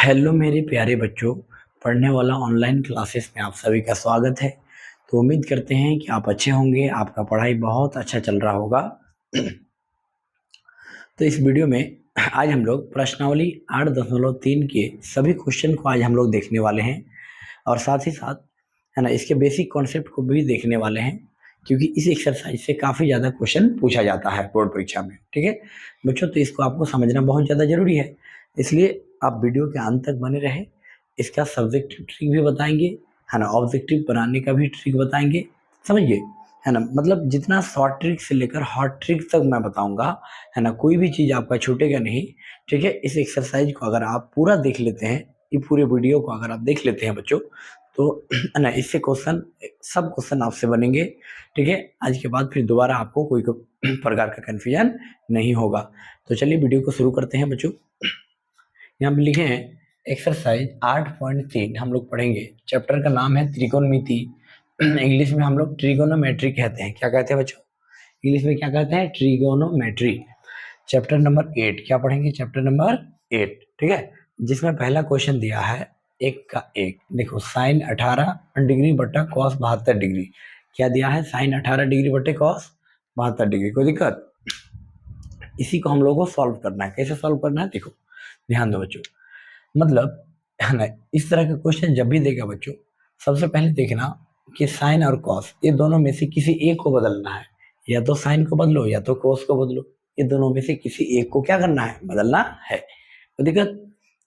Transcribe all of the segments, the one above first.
Hello मेरे प्यारे बच्चों, पढ़ने वाला ऑनलाइन क्लासेस में आप सभी का स्वागत है। तो उम्मीद करते हैं कि आप अच्छे होंगे, आपका पढ़ाई बहुत अच्छा चल रहा होगा। तो इस वीडियो में आज हम लोग प्रश्नावली 8.3 के सभी क्वेश्चन को आज हम लोग देखने वाले हैं और साथ ही साथ है ना इसके बेसिक कॉन्सेप्ट को भी देखने वाले हैं, क्योंकि इस एक्सरसाइज से काफ़ी ज़्यादा क्वेश्चन पूछा जाता है बोर्ड परीक्षा में। ठीक है बच्चों, तो इसको आपको समझना बहुत ज़्यादा ज़रूरी है, इसलिए आप वीडियो के अंत तक बने रहे। इसका सब्जेक्टिव ट्रिक भी बताएंगे, है ना, ऑब्जेक्टिव बनाने का भी ट्रिक बताएंगे, समझिए, है ना। मतलब जितना शॉर्ट ट्रिक से लेकर हॉट ट्रिक तक मैं बताऊंगा, है ना, कोई भी चीज़ आपका छूटेगा नहीं। ठीक है, इस एक्सरसाइज को अगर आप पूरा देख लेते हैं, ये पूरे वीडियो को अगर आप देख लेते हैं बच्चों, तो है ना इससे क्वेश्चन सब क्वेश्चन आपसे बनेंगे। ठीक है, आज के बाद फिर दोबारा आपको कोई प्रकार का कन्फ्यूजन नहीं होगा। तो चलिए वीडियो को शुरू करते हैं बच्चों। यहाँ पे लिखे हैं एक्सरसाइज 8.3 हम लोग पढ़ेंगे। चैप्टर का नाम है त्रिकोणमिति। इंग्लिश में हम लोग ट्रिगोनोमेट्री कहते हैं। क्या कहते हैं बच्चों? इंग्लिश में क्या कहते हैं? ट्रिगोनोमेट्री। चैप्टर नंबर 8 क्या पढ़ेंगे? Chapter number 8। ठीक है, जिसमें पहला क्वेश्चन दिया है 1 का 1। देखो, साइन 18 डिग्री बट्टा कॉस 72 डिग्री। क्या दिया है? साइन 18 डिग्री बट्टे कॉस 72 डिग्री। कोई दिक्कत? इसी को हम लोग को सॉल्व करना है। कैसे सॉल्व करना है? देखो ध्यान दो बच्चों, मतलब है ना, इस तरह का क्वेश्चन जब भी देगा बच्चों, सबसे पहले देखना कि साइन और कॉस ये दोनों में से किसी एक को बदलना है। या तो साइन को बदलो या तो कॉस को बदलो, ये दोनों में से किसी एक को क्या करना है? बदलना है। तो दिक्कत,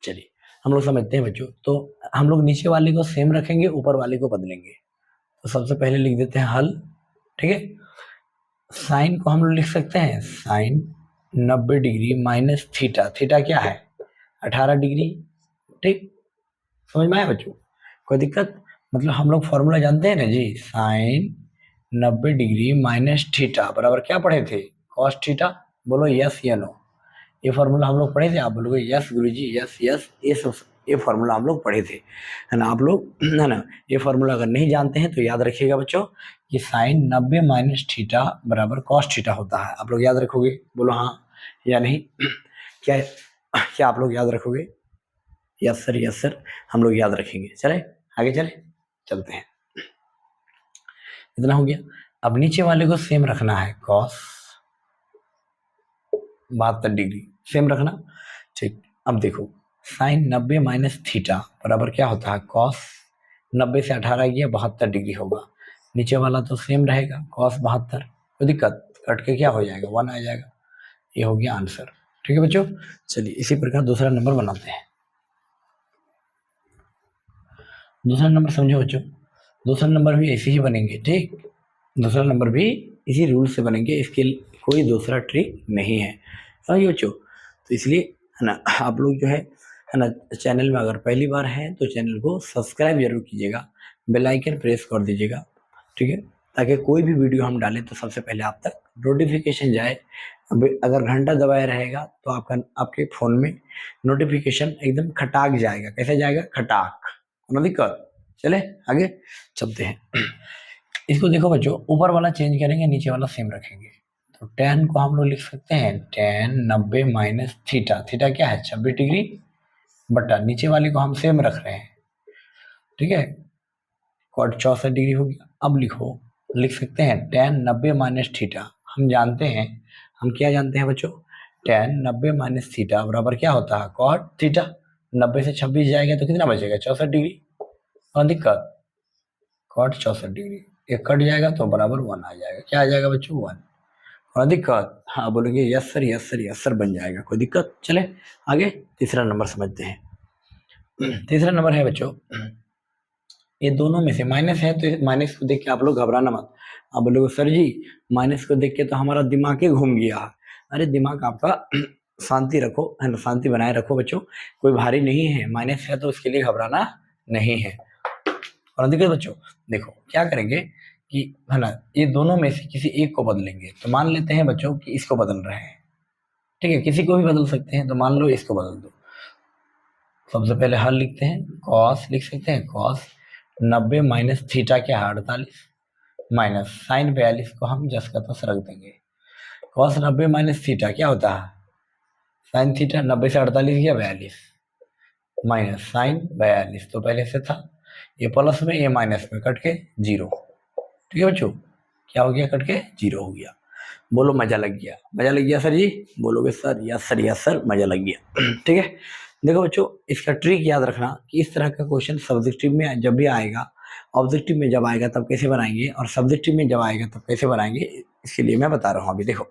चलिए हम लोग समझते हैं बच्चों। तो हम लोग नीचे वाले को सेम रखेंगे, ऊपर वाले को बदलेंगे। तो सबसे पहले लिख देते हैं हल। ठीक है, साइन को हम लोग लिख सकते हैं sine 90 degree minus theta. Theta क्या है? 18 डिग्री। ठीक, समझ में आया बच्चों? कोई दिक्कत? मतलब हम लोग फॉर्मूला जानते हैं ना जी, साइन 90 डिग्री माइनस थीटा बराबर क्या पढ़े थे? Cos theta. बोलो यस या नो? ये फॉर्मूला हम लोग पढ़े थे। आप बोलोगे यस गुरुजी, यस यस, ये फॉर्मूला हम लोग पढ़े थे, है ना। आप लोग है ना, ये फॉर्मूला अगर नहीं जानते हैं तो याद रखिएगा बच्चों कि साइन 90 माइनस थीटा बराबर कॉस थीटा होता है। आप लोग याद रखोगे? बोलो हाँ या नहीं? क्या क्या आप लोग याद रखोगे? यस सर, यस सर, हम लोग याद रखेंगे। चले आगे, चलते हैं। इतना हो गया। अब नीचे वाले को सेम रखना है, कॉस 72 डिग्री सेम रखना। ठीक, अब देखो साइन 90 माइनस थीटा बराबर क्या होता है? कॉस 90 से 18 गया 72 डिग्री होगा। नीचे वाला तो सेम रहेगा, कॉस 72। कोई दिक्कत? कट के क्या हो जाएगा? 1 आ जाएगा। ये हो गया आंसर। ठीक है बच्चों, चलिए इसी प्रकार दूसरा नंबर बनाते हैं। दूसरा नंबर समझो बच्चों, दूसरा नंबर भी ऐसे ही बनेंगे। ठीक, दूसरा नंबर भी इसी रूल से बनेंगे, इसके कोई दूसरा ट्रिक नहीं है, समझिए बच्चों। तो इसलिए है ना, आप लोग जो है ना, चैनल में अगर पहली बार हैं तो चैनल को सब्सक्राइब जरूर कीजिएगा, बेल आइकन प्रेस कर दीजिएगा। ठीक है, ताकि कोई भी वीडियो हम डालें तो सबसे पहले आप तक नोटिफिकेशन जाए। अगर घंटा दबाया रहेगा तो आपके फ़ोन में नोटिफिकेशन एकदम खटाक जाएगा। कैसे जाएगा? खटाक। कोई दिक्कत? चले आगे चलते हैं। इसको देखो बच्चों, ऊपर वाला चेंज करेंगे, नीचे वाला सेम रखेंगे। तो tan को हम लोग लिख सकते हैं tan 90 माइनस थीटा। थीटा क्या है? 26 डिग्री बटा नीचे वाले को हम सेम रख रहे हैं। ठीक है, cot 64 डिग्री हो गया। अब लिख सकते हैं tan 90 माइनस थीटा। हम जानते हैं, हम क्या जानते हैं बच्चों? tan 90 माइनस थीटा बराबर क्या होता है? cot theta. 90 से 26 जाएगा तो कितना बचेगा? 64 डिग्री। और दिक्कत, cot 64 डिग्री, ये कट जाएगा तो बराबर 1 आ जाएगा। क्या आ जाएगा बच्चों? 1। और दिक्कत? हाँ बोलोगे yes sir, yes sir, yes sir बन जाएगा। कोई दिक्कत? चले आगे तीसरा नंबर समझते हैं। तीसरा नंबर है बच्चों, ये दोनों में से माइनस है, तो माइनस को देख के आप लोग घबराना मत। आप बोलोगे सर जी माइनस को देख के तो हमारा दिमाग ही घूम गया। अरे दिमाग आपका शांति रखो, है ना, शांति बनाए रखो बच्चों। कोई भारी नहीं है, माइनस है तो उसके लिए घबराना नहीं है। और देखिए बच्चों, देखो क्या करेंगे कि है ना, ये दोनों में से किसी एक को बदलेंगे। तो मान लेते हैं बच्चों कि इसको बदल रहे हैं। ठीक है, किसी को भी बदल सकते हैं, तो मान लो इसको बदल दो। सबसे पहले हल लिखते हैं, कॉस लिख सकते हैं, कॉस 90 माइनस थीटा क्या है? 48 माइनस साइन 42 को हम जस का तस रख देंगे। कॉस 90 माइनस थीटा क्या होता है? Sine theta. 90 से 48 गया 42 माइनस साइन 42, तो पहले से था, ये प्लस में ये माइनस में कट के 0। ठीक है बच्चों, क्या हो गया, कट के 0 हो गया। बोलो मजा लग गया, मजा लग गया सर जी, बोलोगे sir yes sir yes sir, मजा लग गया। ठीक है, देखो बच्चों इसका ट्रिक याद रखना कि इस तरह का क्वेश्चन सब्जेक्टिव में जब भी आएगा, ऑब्जेक्टिव में जब आएगा तब कैसे बनाएंगे, और सब्जेक्टिव में जब आएगा तब कैसे बनाएंगे, इसके लिए मैं बता रहा हूँ। अभी देखो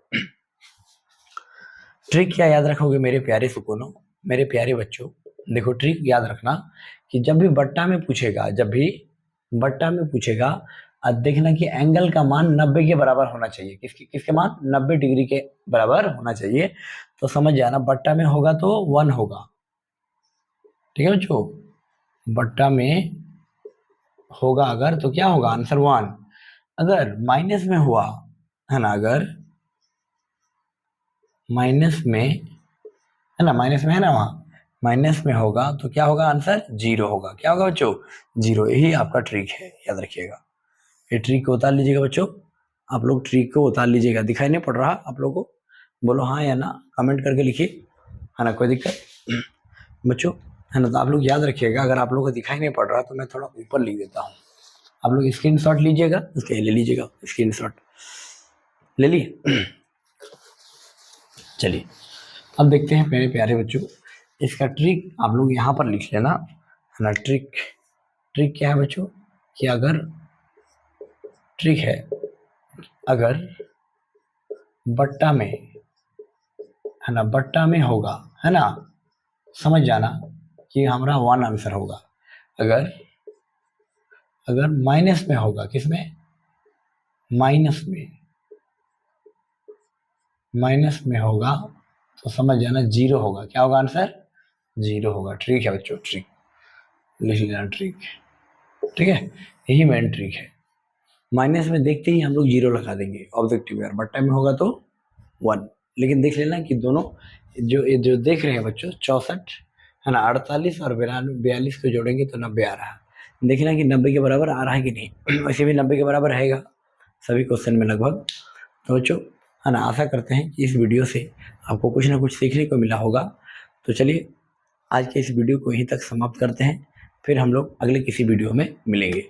ट्रिक क्या याद रखोगे मेरे प्यारे सुकूनों, मेरे प्यारे बच्चों, देखो ट्रिक याद रखना कि जब भी बट्टा में पूछेगा, जब भी बट्टा में पूछेगा, देखना कि एंगल का मान 90 के बराबर होना चाहिए। किसके मान, 90 डिग्री के बराबर होना चाहिए। तो समझ जाना बट्टा में होगा तो 1 होगा। ठीक है बच्चों, बट्टा में होगा अगर तो क्या होगा, आंसर 1। अगर माइनस में हुआ है ना, अगर माइनस में है ना, माइनस में है ना, वहाँ माइनस में होगा तो क्या होगा, आंसर 0 होगा। क्या होगा बच्चों, 0। यही आपका ट्रिक है, याद रखिएगा। ये ट्रिक को उतार लीजिएगा बच्चों, आप लोग ट्रिक को उतार लीजिएगा। दिखाई नहीं पड़ रहा आप लोगों को, बोलो हाँ या ना, कमेंट करके लिखिए, है ना, कोई दिक्कत बच्चों, है ना। तो आप लोग याद रखिएगा, अगर आप लोगों को दिखाई नहीं पड़ रहा तो मैं थोड़ा ऊपर लिख देता हूँ, आप लोग स्क्रीनशॉट लीजिएगा, उसके ले लीजिएगा स्क्रीनशॉट, ले लिए। चलिए अब देखते हैं मेरे प्यारे बच्चों, इसका ट्रिक आप लोग यहाँ पर लिख लेना, है ना। ट्रिक क्या है बच्चों, कि अगर ट्रिक है, अगर बट्टा में, है ना, बट्टा में होगा, है ना, समझ जाना कि हमारा 1 आंसर होगा। अगर माइनस में होगा, किसमें, माइनस में होगा तो समझ जाना 0 होगा। क्या होगा आंसर, 0 होगा। ट्रिक है बच्चों, ट्रिक लिख लेना, ट्रिक। ठीक है, यही मेन ट्रिक है। माइनस में देखते ही हम लोग 0 लगा देंगे ऑब्जेक्टिव में, और बट्टा में होगा तो 1। लेकिन देख लेना कि दोनों जो देख रहे हैं बच्चों, 64 है ना, 48 और 42 को जोड़ेंगे तो 90 आ रहा है। देखना कि 90 के बराबर आ रहा है कि नहीं। वैसे भी 90 के बराबर रहेगा सभी क्वेश्चन में लगभग। तो बच्चों, है ना, आशा करते हैं कि इस वीडियो से आपको कुछ ना कुछ सीखने को मिला होगा। तो चलिए आज के इस वीडियो को यहीं तक समाप्त करते हैं, फिर हम लोग अगले किसी वीडियो में मिलेंगे।